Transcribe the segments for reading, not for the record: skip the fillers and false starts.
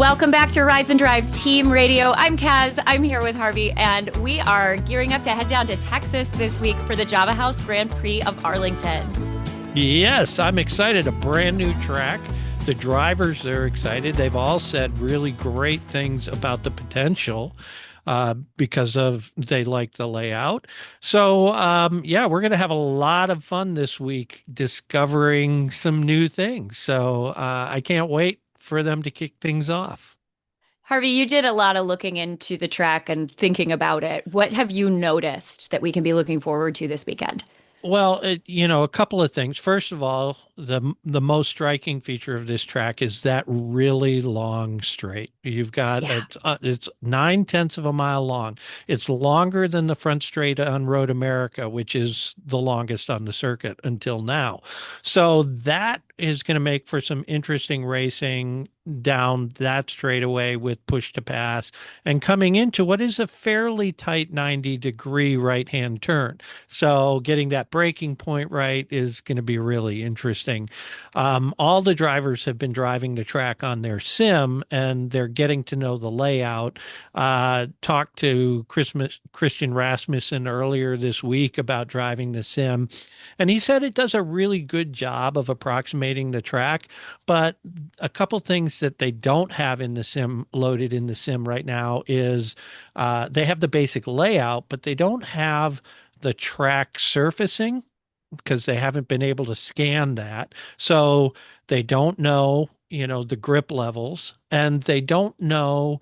Welcome back to Rides and Drives Team Radio. I'm Kaz. I'm here with Harvey, and we are gearing up to head down to Texas this week for the Java House Grand Prix of Arlington. Yes, I'm excited. A brand new track. The drivers are excited. They've all said really great things about the potential because of they like the layout. So, yeah, we're going to have a lot of fun this week discovering some new things. So I can't wait for them to kick things off. Harvey, you did a lot of looking into the track and thinking about it. What have you noticed that we can be looking forward to this weekend? Well, a couple of things. First of all, the most striking feature of this track is that really long straight. You've got Yeah. it's 9/10 of a mile long. It's longer than the front straight on Road America, which is the longest on the circuit until now. So that is going to make for some interesting racing down that straightaway with push to pass and coming into what is a fairly tight 90-degree right-hand turn. So getting that breaking point right is going to be really interesting. All the drivers have been driving the track on their sim and they're getting to know the layout. Talked to Christian Rasmussen earlier this week about driving the sim, and he said it does a really good job of approximating the track, but a couple things that they don't have in the sim loaded in the sim right now is they have the basic layout, but they don't have the track surfacing because they haven't been able to scan that. So they don't know, the grip levels, and they don't know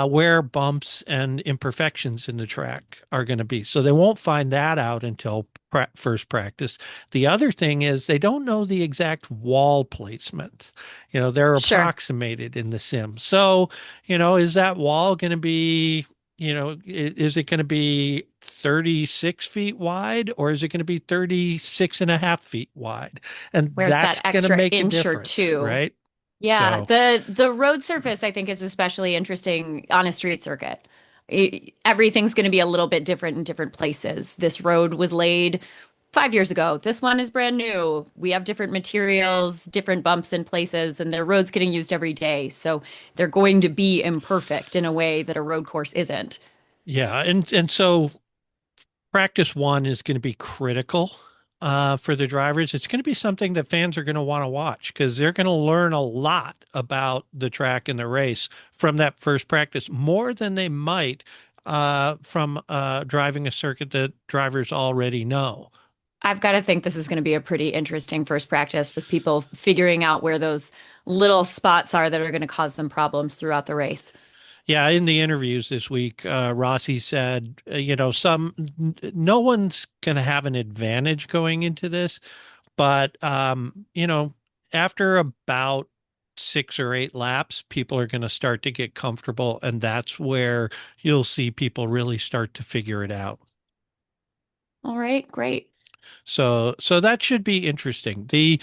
where bumps and imperfections in the track are going to be. So they won't find that out until first practice. The other thing is they don't know the exact wall placement. They're Sure. approximated in the sim. So, is that wall going to be is it going to be 36 feet wide or is it going to be 36 and a half feet wide? And Where's that that's going to extra make a inch or difference, two? right? Yeah, So, the road surface I think is especially interesting on a street circuit. Everything's going to be a little bit different in different places. This road was laid 5 years ago. This one is brand new. We have different materials, different bumps in places, and their road's getting used every day. So they're going to be imperfect in a way that a road course isn't. yeah. And so practice one is going to be critical for the drivers. It's going to be something that fans are going to want to watch because they're going to learn a lot about the track and the race from that first practice, more than they might from driving a circuit that drivers already know. I've got to think this is going to be a pretty interesting first practice with people figuring out where those little spots are that are going to cause them problems throughout the race. Yeah, in the interviews this week, Rossi said, no one's going to have an advantage going into this, but after about 6 or 8 laps, people are going to start to get comfortable, and that's where you'll see people really start to figure it out. All right, great. So that should be interesting. The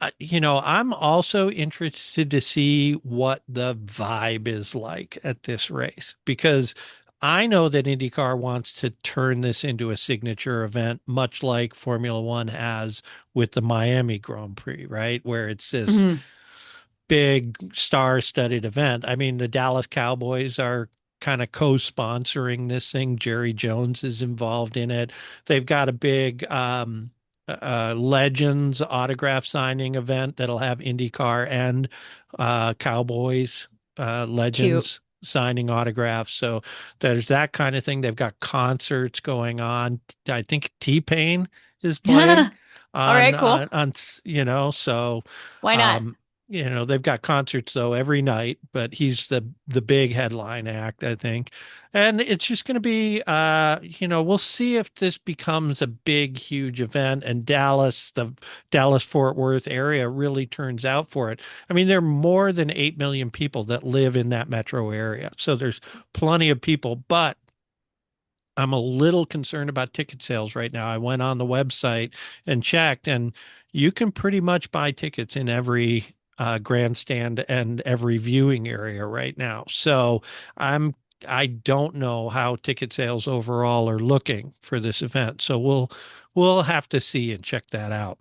I'm also interested to see what the vibe is like at this race because I know that IndyCar wants to turn this into a signature event, much like Formula One has with the Miami Grand Prix, right? Where it's this Mhm. big star-studded event. I mean, the Dallas Cowboys are kind of co-sponsoring this thing. Jerry Jones is involved in it. They've got a big Legends autograph signing event that'll have IndyCar and Cowboys Cute. Legends signing autographs. So there's that kind of thing. They've got concerts going on. I think T-Pain is playing All on right, cool. so Why not? um they've got concerts though every night, but he's the big headline act, I think. And it's just going to be we'll see if this becomes a big huge event and the Dallas Fort Worth area really turns out for it. I mean, there are more than 8 million people that live in that metro area. So there's plenty of people, but I'm a little concerned about ticket sales right now. I went on the website and checked, and you can pretty much buy tickets in every grandstand and every viewing area right now. So I'm I don't know how ticket sales overall are looking for this event. So we'll have to see and check that out.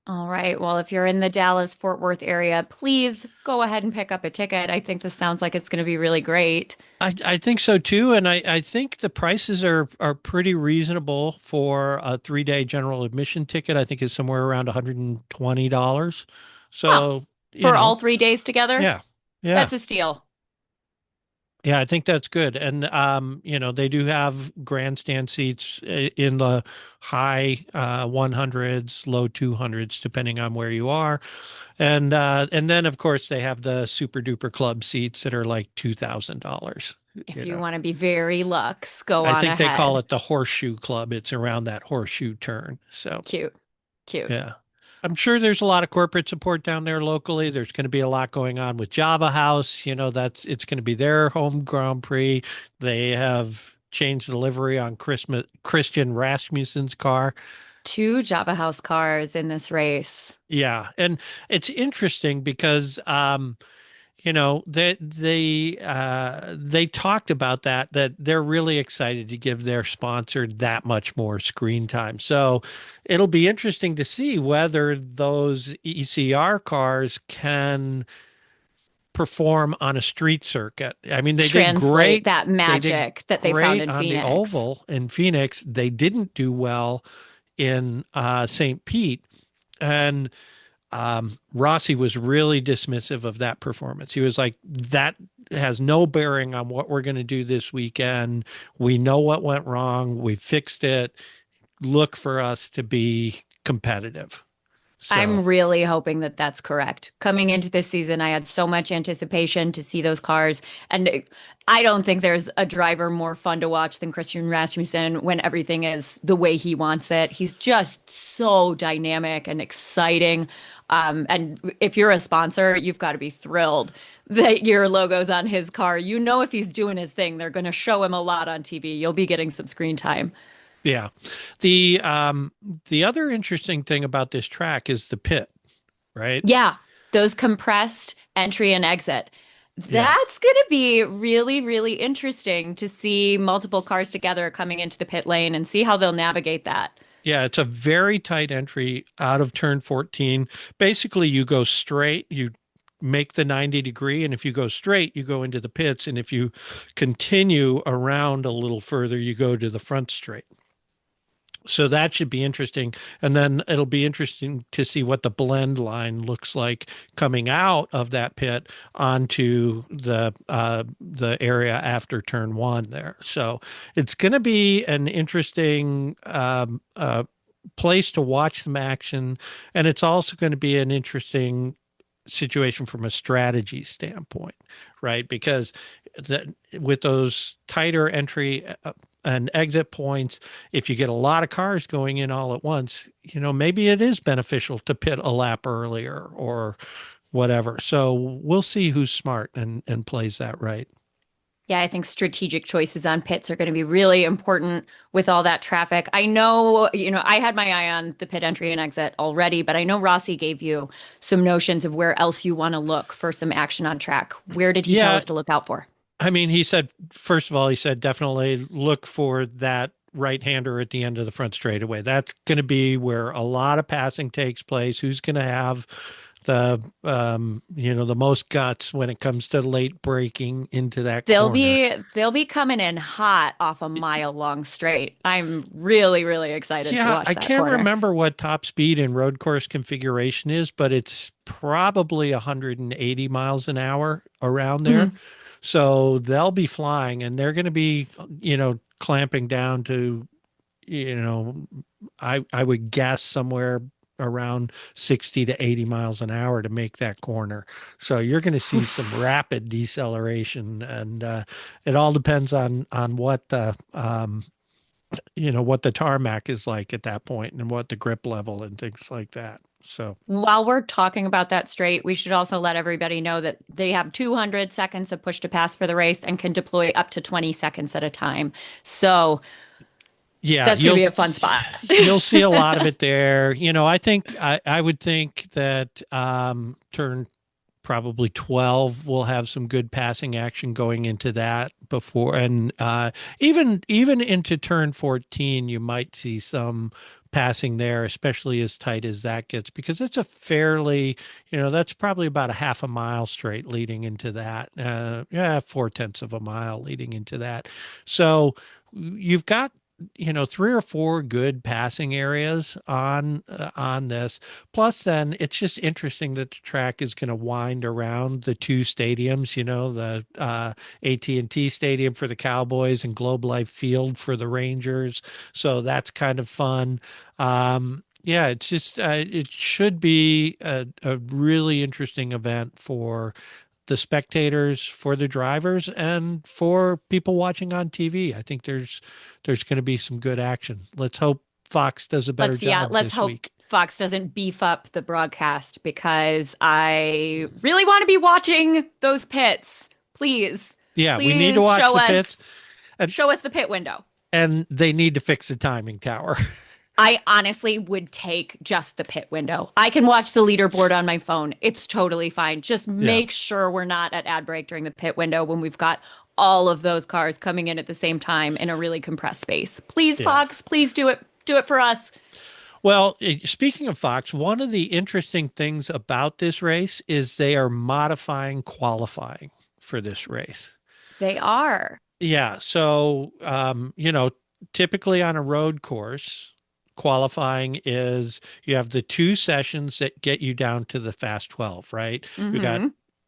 All right. Well, if you're in the Dallas Fort Worth area, please go ahead and pick up a ticket. I think this sounds like it's going to be really great. I think so too, and I think the prices are pretty reasonable for a 3-day general admission ticket. I think is somewhere around $120. Oh, So, for all 3 days together, yeah, yeah. that's a steal. Yeah, I think that's good. And they do have grandstand seats in the high 100s, low 200s, depending on where you are. And then of course they have the super duper club seats that are like $2,000, If you you know. want to be very luxe, go I on think they call ahead. it the horseshoe club. It's around that horseshoe turn. So, Cute. Cute. yeah. I'm sure there's a lot of corporate support down there locally. There's going to be a lot going on with Java House. It's going to be their home Grand Prix. They have changed the livery on Christian Rasmussen's car. Two Java House cars in this race. Yeah, and it's interesting because they talked about that they're really excited to give their sponsor that much more screen time. So it'll be interesting to see whether those ECR cars can perform on a street circuit. I mean, they did Translate great. that They did magic that they found great in on the Phoenix. oval in Phoenix. They didn't do well in St. Pete. And Rossi was really dismissive of that performance. He was like, that has no bearing on what we're going to do this weekend. We know what went wrong. We fixed it. Look for us to be competitive. So, I'm really hoping that that's correct. Coming into this season, I had so much anticipation to see those cars. And I don't think there's a driver more fun to watch than Christian Rasmussen when everything is the way he wants it. He's just so dynamic and exciting. And if you're a sponsor, you've got to be thrilled that your logo's on his car. You know, if he's doing his thing, they're going to show him a lot on TV. You'll be getting some screen time. yeah. The other interesting thing about this track is the pit, right? Yeah, those compressed entry and exit. Yeah. That's going to be really, really interesting to see multiple cars together coming into the pit lane and see how they'll navigate that. Yeah, it's a very tight entry out of turn 14. Basically, you go straight, you make the 90 degree, and if you go straight, you go into the pits. And if you continue around a little further, you go to the front straight. So that should be interesting. And then it'll be interesting to see what the blend line looks like coming out of that pit onto the area after turn one there. So it's going to be an interesting place to watch some action. And it's also going to be an interesting situation from a strategy standpoint, right? Because with those tighter entry and exit points, if you get a lot of cars going in all at once, maybe it is beneficial to pit a lap earlier or whatever. So we'll see who's smart and plays that right. Yeah, I think strategic choices on pits are going to be really important with all that traffic. I know, I had my eye on the pit entry and exit already, but I know Rossi gave you some notions of where else you want to look for some action on track. Where did he tell Yeah, us to look out for? I mean, he said, first of all, he said definitely look for that right-hander at the end of the front straightaway. That's going to be where a lot of passing takes place. Who's going to have the most guts when it comes to late braking into that They'll corner? be they'll be coming in hot off a mile long straight. I'm really, really excited to Yeah, watch I that can't corner. remember what top speed in road course configuration is, but it's probably 180 miles an hour around there. Mhm. So they'll be flying and they're going to be, clamping down to, you know, I would guess somewhere around 60 to 80 miles an hour to make that corner. So you're going to see some rapid deceleration and it all depends on what the tarmac is like at that point and what the grip level and things like that. So, While we're talking about that straight, we should also let everybody know that they have 200 seconds of push to pass for the race and can deploy up to 20 seconds at a time. So yeah, that's going to you'll be a fun spot. you'll see a lot of it there. I would think that turn probably 12 will have some good passing action going into that before, and even into turn 14 you might see some passing there, especially as tight as that gets, because it's a fairly, that's probably about a half a mile straight leading into that, yeah, 4/10 of a mile leading into that. So you've got, 3 or 4 good passing areas on this. Plus, then it's just interesting that the track is going to wind around the 2 stadiums. The AT&T Stadium for the Cowboys and Globe Life Field for the Rangers. So that's kind of fun. Yeah, it's just it should be a really interesting event for the spectators, for the drivers, and for people watching on TV. I think there's going to be some good action. Let's hope Fox does a better Yeah, job let's this hope week. Fox doesn't beef up the broadcast because I really want to be watching those pits. Please, Yeah, we need to please watch the pits, and show us the pit window. they need to fix the timing tower. I honestly would take just the pit window. I can watch the leaderboard on my phone. It's totally fine. Just Yeah, make sure we're not at ad break during the pit window when we've got all of those cars coming in at the same time in a really compressed space. Please, yeah. Fox, please do it. Do it for us. Well, speaking of Fox, one of the interesting things about this race is they are modifying qualifying for this race. They are. Yeah, so typically on a road course, qualifying is you have the 2 sessions that get you down to the fast 12, right? You got Hmm.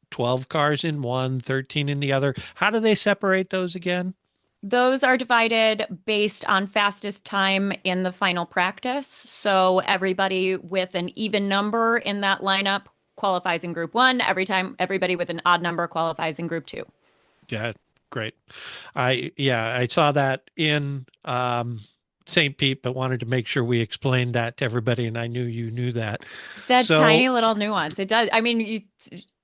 12 cars in one, 13 in the other. How do they separate those again? Those are divided based on fastest time in the final practice. So everybody with an even number in that lineup qualifies in group one. Every time, everybody with an odd number qualifies in group two. Yeah, great. I saw that in St. Pete, but wanted to make sure we explained that to everybody, and I knew you knew that. That So, tiny little nuance. It does. I mean,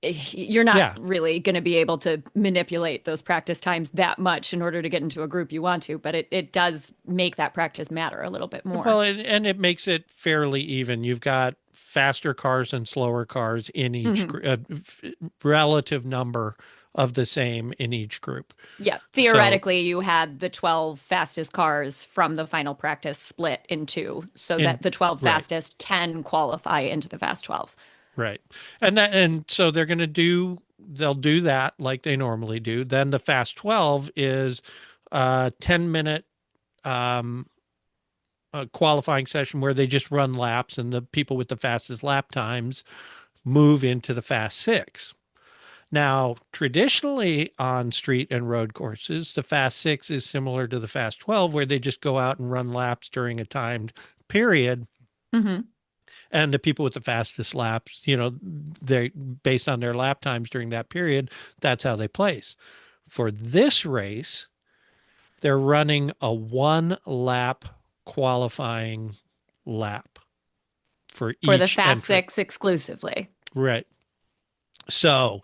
you're not yeah. really going to be able to manipulate those practice times that much in order to get into a group you want to, but it does make that practice matter a little bit more. Well, and it makes it fairly even. You've got faster cars and slower cars in each Hmm. relative number of the same in each group. Yeah, So, theoretically, you had the 12 fastest cars from the final practice split in two so in that the 12 right, fastest can qualify into the fast 12. right. And so they'll do that like they normally do. Then the fast 12 is a 10-minute um qualifying session where they just run laps, and the people with the fastest lap times move into the fast 6. Now, traditionally on street and road courses, the fast 6 is similar to the fast 12, where they just go out and run laps during a timed period. Hmm. And the people with the fastest laps, they based on their lap times during that period, that's how they place. For this race, they're running a 1 lap qualifying lap for For the each fast entrant. six exclusively. Right. So,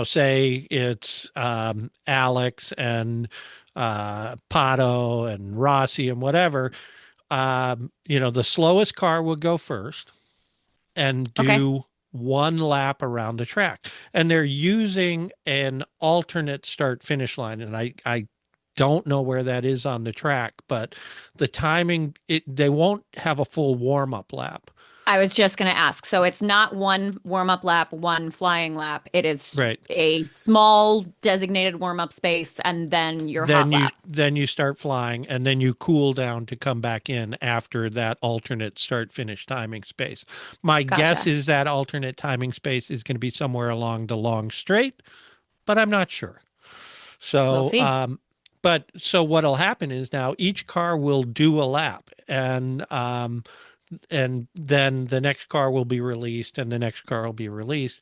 say it's Alex and Pato and Rossi and whatever. The slowest car will go first and Okay. do 1 lap around the track. And they're using an alternate start finish line. And I don't know where that is on the track, but the timing, they won't have a full warm up lap. I was just going to ask. So it's not one warm up lap, one flying lap. It is Right. a small designated warm up space and then your hot then you lap. then you start flying, and then you cool down to come back in after that alternate start finish timing space. My guess Gotcha. is that alternate timing space is going to be somewhere along the long straight, but I'm not sure. We'll So see. but so what'll happen is now each car will do a lap, and then the next car will be released, and the next car will be released.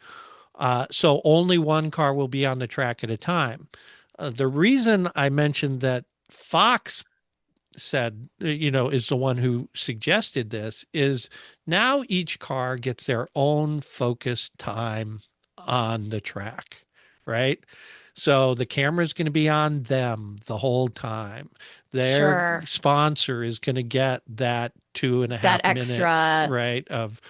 So only one car will be on the track at a time. The reason I mentioned that Fox said, is the one who suggested this, is now each car gets their own focused time on the track, right? So the camera is going to be on them the whole time. Their Sure. sponsor is going to get that two and a That half minutes, extra. right, of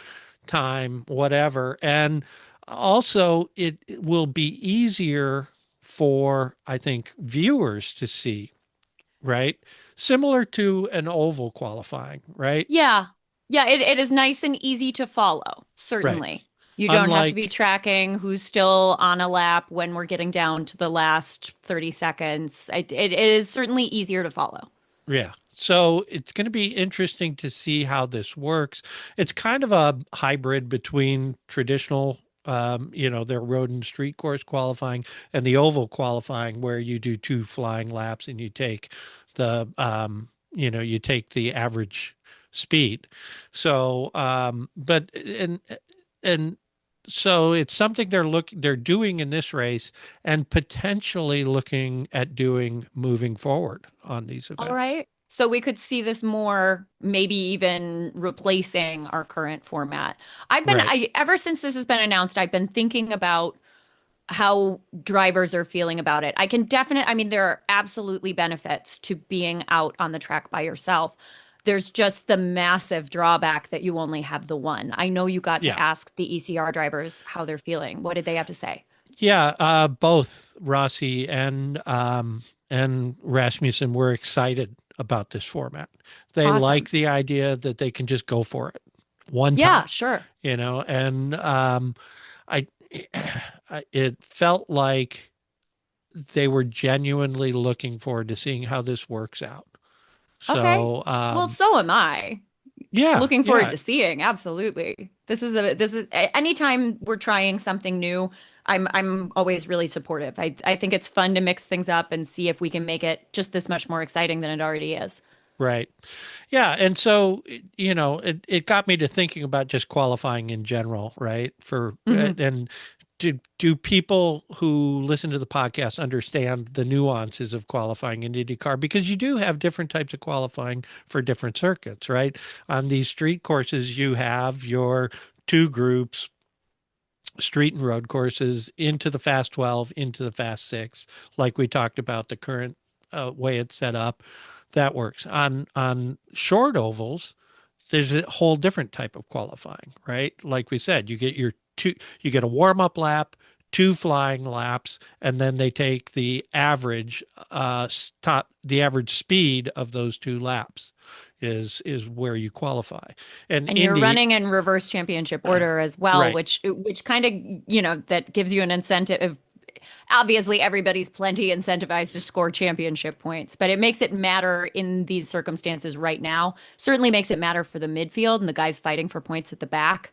time, whatever. And also, it will be easier for, I think, viewers to see, right? Similar to an oval qualifying, right? Yeah. Yeah, it is nice and easy to follow, Right. certainly. You don't have to be Unlike, tracking who's still on a lap when we're getting down to the last 30 seconds. It is certainly easier to follow. yeah. So it's going to be interesting to see how this works. It's kind of a hybrid between traditional, their road and street course qualifying and the oval qualifying, where you do two flying laps and you take you take the average speed. So, and so it's something they're doing in this race and potentially looking at doing moving forward on these All events. right. So we could see this more, maybe even replacing our current format. Right. Ever since this has been announced, I've been thinking about how drivers are feeling about it. I mean, there are absolutely benefits to being out on the track by yourself. There's just the massive drawback that you only have the one. I know you got to Yeah. ask the ECR drivers how they're feeling. What did they have to say? Yeah. Both Rossi and Rasmussen were excited about this format. They like Awesome. the idea that they can just go for it one Yeah, time, sure. and I, it felt like they were genuinely looking forward to seeing how this works out. Okay. So, Well, so am I. yeah, Looking forward yeah, to seeing. Absolutely. Anytime we're trying something new, I'm always really supportive. I think it's fun to mix things up and see if we can make it just this much more exciting than it already is. right. Yeah. And so, it got me to thinking about just qualifying in general, right? Hmm. And do people who listen to the podcast understand the nuances of qualifying in IndyCar? Because you do have different types of qualifying for different circuits, right? On these street courses, you have your two groups, street and road courses, into the Fast 12, into the Fast 6, like we talked about the current way it's set up. That works. On short ovals, there's a whole different type of qualifying, right? Like we said, you get a warm up lap, two flying laps, and then they take the average speed of those two laps is where you qualify. And And you're Indy, running in reverse championship order as well, right. which kind of, that gives you an incentive. Obviously, everybody's plenty incentivized to score championship points, but it makes it matter in these circumstances right now. Certainly makes it matter for the midfield and the guys fighting for points at the back.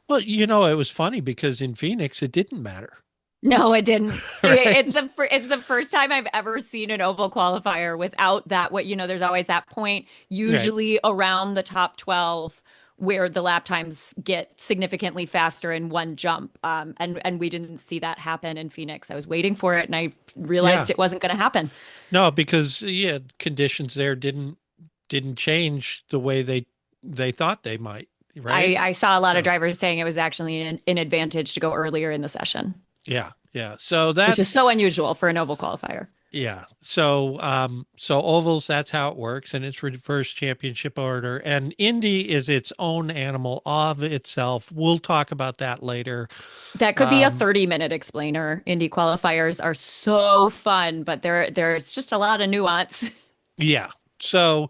Well, it was funny because in Phoenix it didn't matter, No, it didn't. right? It's the first time I've ever seen an oval qualifier without that. There's always that point, Right. usually around the top 12, where the lap times get significantly faster in one jump. And we didn't see that happen in Phoenix. I was waiting for it, and I Yeah. realized it wasn't going to happen. No, because yeah, conditions there didn't change the way they thought they might, right? I saw a lot of So, drivers saying it was actually an advantage to go earlier in the session, yeah, yeah. So which is that's so unusual for an oval qualifier. yeah. So ovals, that's how it works, and it's reverse championship order. And Indy is its own animal of itself. We'll talk about that later. That could be a Um, 30-minute explainer. Indy qualifiers are so fun, but there's just a lot of nuance. yeah. So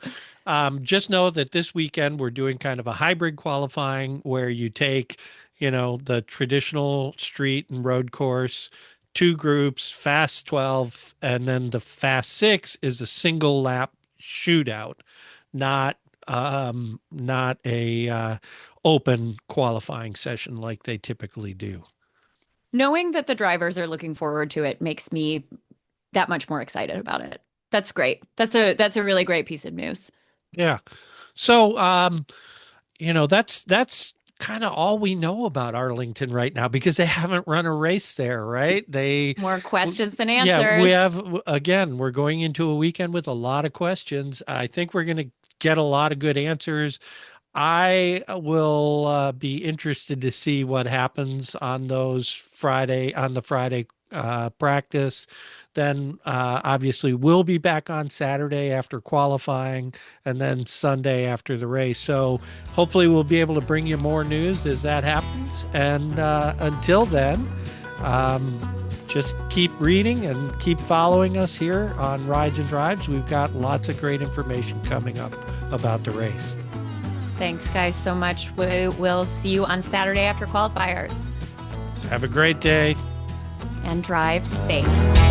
just know that this weekend we're doing kind of a hybrid qualifying where you take, the traditional street and road course, two groups, Fast 12, and then the Fast 6 is a single lap shootout, not not a open qualifying session like they typically do. Knowing that the drivers are looking forward to it makes me that much more excited about it. That's great. That's a really great piece of news. Yeah. So that's kind of all we know about Arlington right now because they haven't run a race there, right? More questions than Yeah, we answers. have, again, we're going into a weekend with a lot of questions. I think we're going to get a lot of good answers. I will be interested to see what happens on the Friday practice. Then obviously we'll be back on Saturday after qualifying, and then Sunday after the race. So hopefully we'll be able to bring you more news as that happens. And until then, um, just keep reading and keep following us here on Rides and Drives. We've got lots of great information coming up about the race. Thanks, guys, so much. We will see you on Saturday after qualifiers. Have a great day. And drive safe.